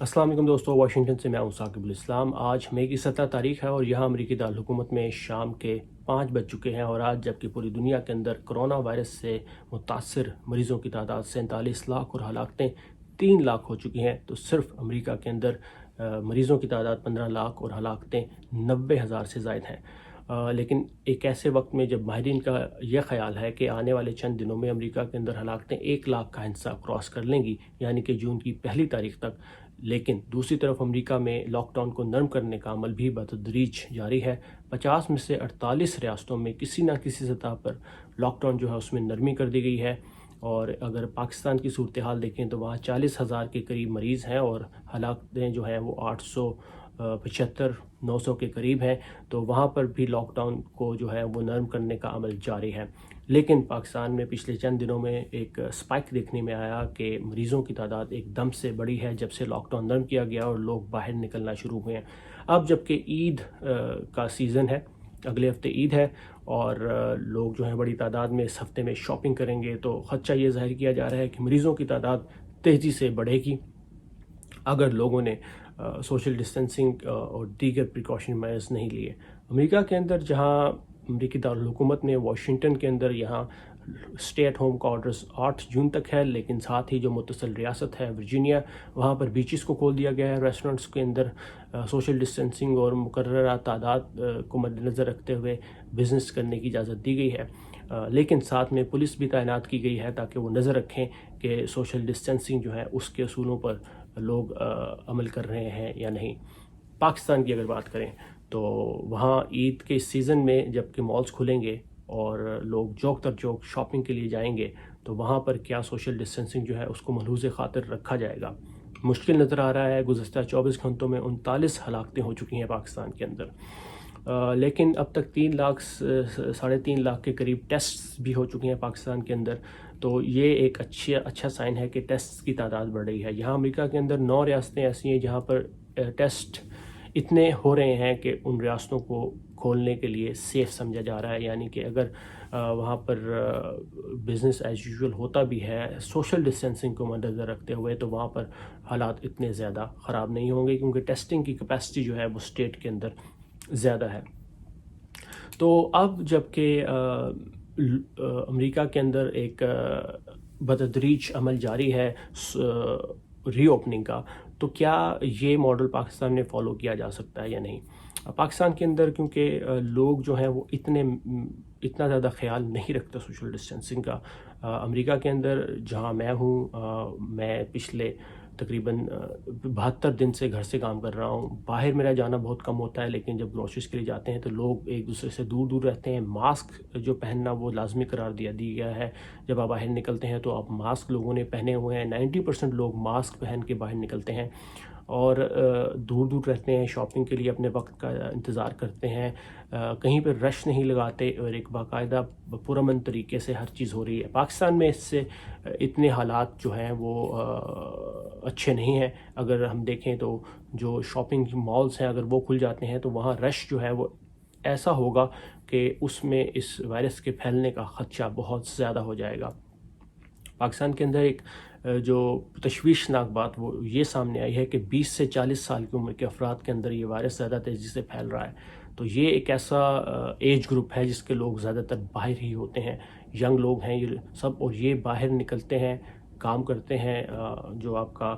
السلام علیکم دوستو، واشنگٹن سے میں ہوں ثاقب الاسلام۔ آج مئی کی 17 تاریخ ہے اور یہاں امریکی دارالحکومت میں شام کے 5 بج چکے ہیں، اور آج جبکہ پوری دنیا کے اندر کرونا وائرس سے متاثر مریضوں کی تعداد 47 لاکھ اور ہلاکتیں 3 لاکھ ہو چکی ہیں، تو صرف امریکہ کے اندر مریضوں کی تعداد 15 لاکھ اور ہلاکتیں 90,000 سے زائد ہیں۔ لیکن ایک ایسے وقت میں جب ماہرین کا یہ خیال ہے کہ آنے والے چند دنوں میں امریکہ کے اندر ہلاکتیں 1 لاکھ کا حصہ کراس کر لیں گی، یعنی کہ جون کی پہلی تاریخ تک، لیکن دوسری طرف امریکہ میں لاک ڈاؤن کو نرم کرنے کا عمل بھی بتدریج جاری ہے۔ 50 میں سے 48 ریاستوں میں کسی نہ کسی سطح پر لاک ڈاؤن جو ہے اس میں نرمی کر دی گئی ہے، اور اگر پاکستان کی صورتحال دیکھیں تو وہاں 40,000 کے قریب مریض ہیں اور ہلاکتیں جو ہیں وہ 875 900 کے قریب ہیں، تو وہاں پر بھی لاک ڈاؤن کو جو ہے وہ نرم کرنے کا عمل جاری ہے۔ لیکن پاکستان میں پچھلے چند دنوں میں ایک سپائک دیکھنے میں آیا کہ مریضوں کی تعداد ایک دم سے بڑی ہے جب سے لاک ڈاؤن نرم کیا گیا اور لوگ باہر نکلنا شروع ہوئے ہیں۔ اب جبکہ عید کا سیزن ہے، اگلے ہفتے عید ہے، اور لوگ جو ہیں بڑی تعداد میں اس ہفتے میں شاپنگ کریں گے، تو خدشہ یہ ظاہر کیا جا رہا ہے کہ مریضوں کی تعداد تیزی سے بڑھے گی اگر لوگوں نے سوشل ڈسٹینسنگ اور دیگر پریکاشن میئرز نہیں لیے۔ امریکہ کے اندر، جہاں امریکی دارالحکومت میں واشنگٹن کے اندر یہاں اسٹے ایٹ ہوم کا آرڈرز 8 جون تک ہے، لیکن ساتھ ہی جو متصل ریاست ہے ورجینیا، وہاں پر بیچز کو کھول دیا گیا ہے۔ ریسٹورنٹس کے اندر سوشل ڈسٹینسنگ اور مقررہ تعداد کو مد نظر رکھتے ہوئے بزنس کرنے کی اجازت دی گئی ہے، لیکن ساتھ میں پولیس بھی تعینات کی گئی ہے تاکہ وہ نظر رکھیں کہ سوشل ڈسٹینسنگ جو ہے اس کے اصولوں پر لوگ عمل کر رہے ہیں یا نہیں۔ پاکستان کی اگر بات کریں تو وہاں عید کے سیزن میں جب کہ مالز کھلیں گے اور لوگ چوک در چوک شاپنگ کے لیے جائیں گے، تو وہاں پر کیا سوشل ڈسٹینسنگ جو ہے اس کو ملحوظ خاطر رکھا جائے گا؟ مشکل نظر آ رہا ہے۔ گزشتہ 24 گھنٹوں میں 39 ہلاکتیں ہو چکی ہیں پاکستان کے اندر، لیکن اب تک 3 لاکھ 3.5 لاکھ کے قریب ٹیسٹ بھی ہو چکے ہیں پاکستان کے اندر، تو یہ ایک اچھا سائن ہے کہ ٹیسٹ کی تعداد بڑھ رہی ہے۔ یہاں امریکہ کے اندر 9 ریاستیں ایسی ہیں جہاں پر ٹیسٹ اتنے ہو رہے ہیں کہ ان ریاستوں کو کھولنے کے لیے سیف سمجھا جا رہا ہے، یعنی کہ اگر وہاں پر بزنس ایز یوزول ہوتا بھی ہے سوشل ڈسٹینسنگ کو مد نظر رکھتے ہوئے، تو وہاں پر حالات اتنے زیادہ خراب نہیں ہوں گے، کیونکہ ٹیسٹنگ کی کیپیسٹی جو ہے وہ اسٹیٹ کے اندر زیادہ ہے۔ تو اب جب کہ امریکہ کے اندر ایک بتدریج عمل جاری ہے ری اوپننگ کا، تو کیا یہ ماڈل پاکستان میں فالو کیا جا سکتا ہے یا نہیں؟ پاکستان کے اندر کیونکہ لوگ جو ہیں وہ اتنا زیادہ خیال نہیں رکھتا سوشل ڈسٹینسنگ کا۔ امریکہ کے اندر جہاں میں ہوں، میں پچھلے تقریباً 72 دن سے گھر سے کام کر رہا ہوں۔ باہر میرا جانا بہت کم ہوتا ہے، لیکن جب گروسریز کے لیے جاتے ہیں تو لوگ ایک دوسرے سے دور دور رہتے ہیں۔ ماسک جو پہننا وہ لازمی قرار دیا گیا ہے۔ جب آپ باہر نکلتے ہیں تو آپ ماسک لوگوں نے پہنے ہوئے ہیں، 90% لوگ ماسک پہن کے باہر نکلتے ہیں اور دور دور رہتے ہیں، شاپنگ کے لیے اپنے وقت کا انتظار کرتے ہیں، کہیں پہ رش نہیں لگاتے، اور ایک باقاعدہ پرامن طریقے سے ہر چیز ہو رہی ہے۔ پاکستان میں اس سے اتنے حالات جو ہیں وہ اچھے نہیں ہیں۔ اگر ہم دیکھیں تو جو شاپنگ مالز ہیں اگر وہ کھل جاتے ہیں تو وہاں رش جو ہے وہ ایسا ہوگا کہ اس میں اس وائرس کے پھیلنے کا خدشہ بہت زیادہ ہو جائے گا۔ پاکستان کے اندر ایک جو تشویشناک بات وہ یہ سامنے آئی ہے کہ 20 سے 40 سال کی عمر کے افراد کے اندر یہ وائرس زیادہ تیزی سے پھیل رہا ہے۔ تو یہ ایک ایسا ایج گروپ ہے جس کے لوگ زیادہ تر باہر ہی ہوتے ہیں، ینگ لوگ ہیں یہ سب، اور یہ باہر نکلتے ہیں، کام کرتے ہیں۔ جو آپ کا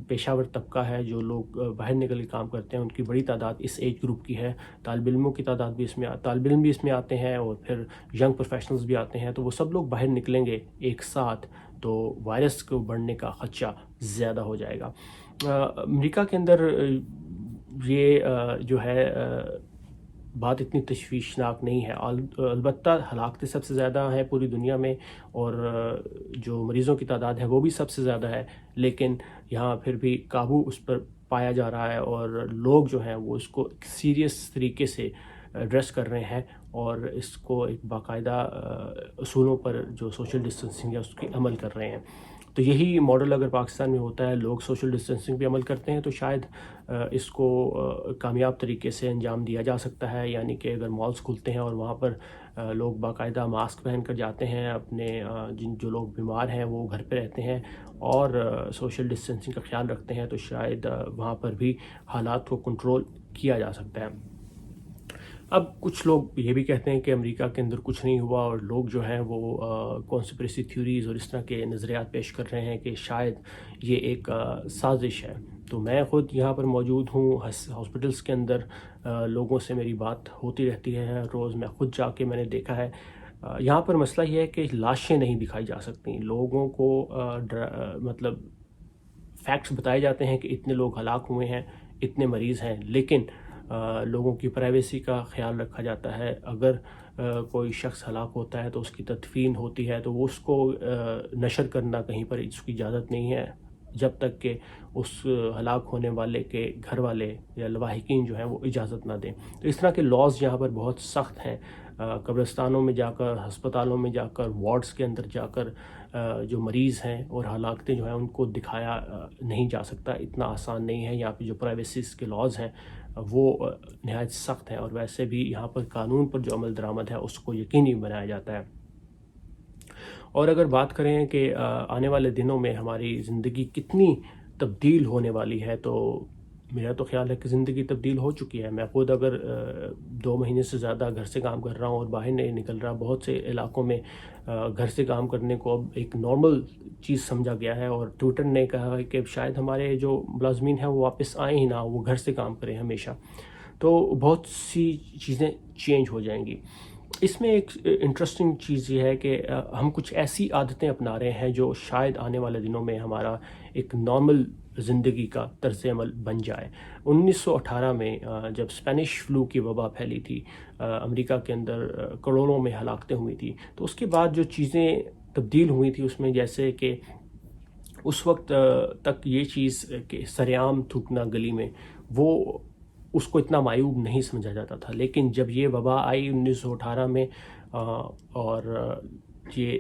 پیشہ ور طبقہ ہے، جو لوگ باہر نکل کے کام کرتے ہیں، ان کی بڑی تعداد اس ایج گروپ کی ہے۔ طالب علموں کی تعداد بھی طالب علم بھی اس میں آتے ہیں، اور پھر ینگ پروفیشنلز بھی آتے ہیں، تو وہ سب لوگ باہر نکلیں گے ایک ساتھ تو وائرس کو بڑھنے کا خدشہ زیادہ ہو جائے گا۔ امریکہ کے اندر یہ جو ہے بات اتنی تشویشناک نہیں ہے، البتہ ہلاکتیں سب سے زیادہ ہیں پوری دنیا میں، اور جو مریضوں کی تعداد ہے وہ بھی سب سے زیادہ ہے، لیکن یہاں پھر بھی قابو اس پر پایا جا رہا ہے، اور لوگ جو ہیں وہ اس کو ایک سیریس طریقے سے ایڈریس کر رہے ہیں، اور اس کو ایک باقاعدہ اصولوں پر جو سوشل ڈسٹینسنگ ہے اس کی عمل کر رہے ہیں۔ تو یہی ماڈل اگر پاکستان میں ہوتا ہے، لوگ سوشل ڈسٹینسنگ پہ عمل کرتے ہیں، تو شاید اس کو کامیاب طریقے سے انجام دیا جا سکتا ہے. یعنی کہ اگر مالز کھلتے ہیں اور وہاں پر لوگ باقاعدہ ماسک پہن کر جاتے ہیں، اپنے جو لوگ بیمار ہیں وہ گھر پہ رہتے ہیں اور سوشل ڈسٹینسنگ کا خیال رکھتے ہیں، تو شاید وہاں پر بھی حالات کو کنٹرول کیا جا سکتا ہے. اب کچھ لوگ یہ بھی کہتے ہیں کہ امریکہ کے اندر کچھ نہیں ہوا، اور لوگ جو ہیں وہ کانسپریسی تھیوریز اور اس طرح کے نظریات پیش کر رہے ہیں کہ شاید یہ ایک سازش ہے. تو میں خود یہاں پر موجود ہوں ہاسپٹلس کے اندر، لوگوں سے میری بات ہوتی رہتی ہے روز. میں خود جا کے میں نے دیکھا ہے. یہاں پر مسئلہ یہ ہے کہ لاشیں نہیں دکھائی جا سکتی. لوگوں کو مطلب فیکٹس بتائے جاتے ہیں کہ اتنے لوگ ہلاک ہوئے ہیں، اتنے مریض ہیں، لیکن لوگوں کی پرائیویسی کا خیال رکھا جاتا ہے. اگر کوئی شخص ہلاک ہوتا ہے تو اس کی تدفین ہوتی ہے، تو وہ اس کو نشر کرنا کہیں پر اس کی اجازت نہیں ہے جب تک کہ اس ہلاک ہونے والے کے گھر والے یا لواحقین جو ہیں وہ اجازت نہ دیں. تو اس طرح کے لاز یہاں پر بہت سخت ہیں. قبرستانوں میں جا کر، ہسپتالوں میں جا کر، وارڈز کے اندر جا کر جو مریض ہیں اور ہلاکتیں جو ہیں ان کو دکھایا نہیں جا سکتا. اتنا آسان نہیں ہے. یہاں پہ جو پرائیویسیز کے لاز ہیں وہ نہایت سخت ہیں، اور ویسے بھی یہاں پر قانون پر جو عمل درآمد ہے اس کو یقینی بنایا جاتا ہے. اور اگر بات کریں کہ آنے والے دنوں میں ہماری زندگی کتنی تبدیل ہونے والی ہے، تو میرا تو خیال ہے کہ زندگی تبدیل ہو چکی ہے. میں خود اگر 2 مہینے سے زیادہ گھر سے کام کر رہا ہوں اور باہر نہیں نکل رہا. بہت سے علاقوں میں گھر سے کام کرنے کو اب ایک نارمل چیز سمجھا گیا ہے، اور ٹویٹر نے کہا ہے کہ شاید ہمارے جو ملازمین ہیں وہ واپس آئیں ہی نہ، وہ گھر سے کام کریں ہمیشہ. تو بہت سی چیزیں چینج ہو جائیں گی. اس میں ایک انٹرسٹنگ چیز یہ ہے کہ ہم کچھ ایسی عادتیں اپنا رہے ہیں جو شاید آنے والے دنوں میں ہمارا ایک نارمل زندگی کا طرز عمل بن جائے. 1918 میں جب اسپینش فلو کی وبا پھیلی تھی، امریکہ کے اندر کروڑوں میں ہلاکتیں ہوئی تھی، تو اس کے بعد جو چیزیں تبدیل ہوئی تھی اس میں جیسے کہ اس وقت تک یہ چیز کہ سرعام تھوکنا گلی میں، وہ اس کو اتنا معیوب نہیں سمجھا جاتا تھا. لیکن جب یہ وبا آئی 1918 میں اور یہ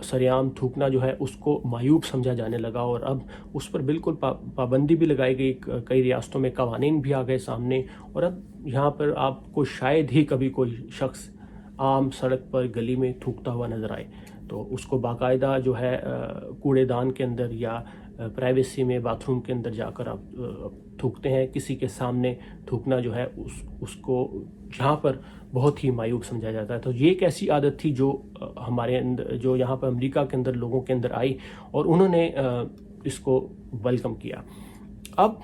سرعام تھوکنا جو ہے اس کو معیوب سمجھا جانے لگا، اور اب اس پر بالکل پابندی بھی لگائی گئی. کئی ریاستوں میں قوانین بھی آ گئے سامنے، اور اب یہاں پر آپ کو شاید ہی کبھی کوئی شخص عام سڑک پر گلی میں تھوکتا ہوا نظر آئے. تو اس کو باقاعدہ جو ہے کوڑے دان کے اندر یا پرائیویسی میں باتھ روم کے اندر جا کر آپ تھوکتے ہیں. کسی کے سامنے تھوکنا جو ہے اس کو یہاں پر بہت ہی معیوب سمجھا جاتا ہے. تو یہ ایک ایسی عادت تھی جو ہمارے اندر، جو یہاں پر امریکہ کے اندر لوگوں کے اندر آئی، اور انہوں نے اس کو ویلکم کیا. اب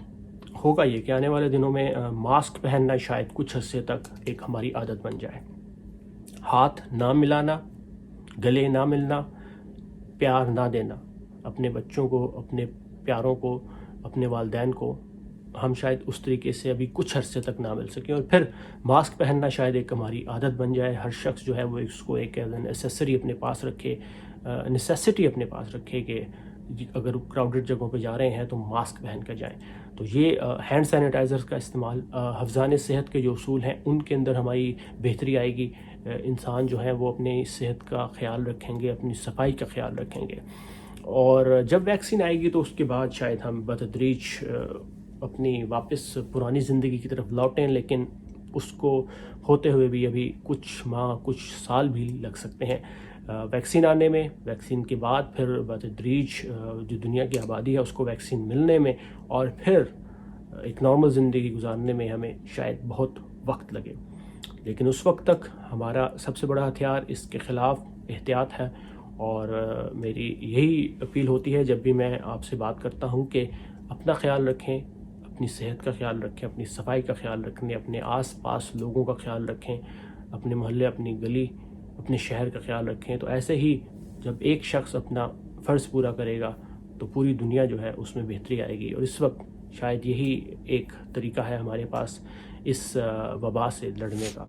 ہوگا یہ کہ آنے والے دنوں میں ماسک پہننا شاید کچھ عرصے تک ایک ہماری عادت بن جائے. ہاتھ نہ ملانا، گلے نہ ملنا، پیار نہ دینا، اپنے بچوں کو، اپنے پیاروں کو، اپنے والدین کو ہم شاید اس طریقے سے ابھی کچھ عرصے تک نہ مل سکیں. اور پھر ماسک پہننا شاید ایک ہماری عادت بن جائے. ہر شخص جو ہے وہ اس کو ایک ایز این ایسیسری اپنے پاس رکھے، نیسیسٹی اپنے پاس رکھے کہ اگر کراؤڈڈ جگہوں پہ جا رہے ہیں تو ماسک پہن کر جائیں. تو یہ ہینڈ سینیٹائزرز کا استعمال، حفظان صحت کے جو اصول ہیں ان کے اندر ہماری بہتری آئے گی. انسان جو ہے وہ اپنی صحت کا خیال رکھیں گے، اپنی صفائی کا خیال رکھیں گے. اور جب ویکسین آئے گی تو اس کے بعد شاید ہم بتدریج اپنی واپس پرانی زندگی کی طرف لوٹیں. لیکن اس کو ہوتے ہوئے بھی ابھی کچھ ماہ، کچھ سال بھی لگ سکتے ہیں ویکسین آنے میں. ویکسین کے بعد پھر بتدریج جو دنیا کی آبادی ہے اس کو ویکسین ملنے میں، اور پھر ایک نارمل زندگی گزارنے میں ہمیں شاید بہت وقت لگے. لیکن اس وقت تک ہمارا سب سے بڑا ہتھیار اس کے خلاف احتیاط ہے. اور میری یہی اپیل ہوتی ہے جب بھی میں آپ سے بات کرتا ہوں کہ اپنا خیال رکھیں، اپنی صحت کا خیال رکھیں، اپنی صفائی کا خیال رکھیں، اپنے آس پاس لوگوں کا خیال رکھیں، اپنے محلے، اپنی گلی، اپنے شہر کا خیال رکھیں. تو ایسے ہی جب ایک شخص اپنا فرض پورا کرے گا تو پوری دنیا جو ہے اس میں بہتری آئے گی. اور اس وقت شاید یہی ایک طریقہ ہے ہمارے پاس اس وبا سے لڑنے کا.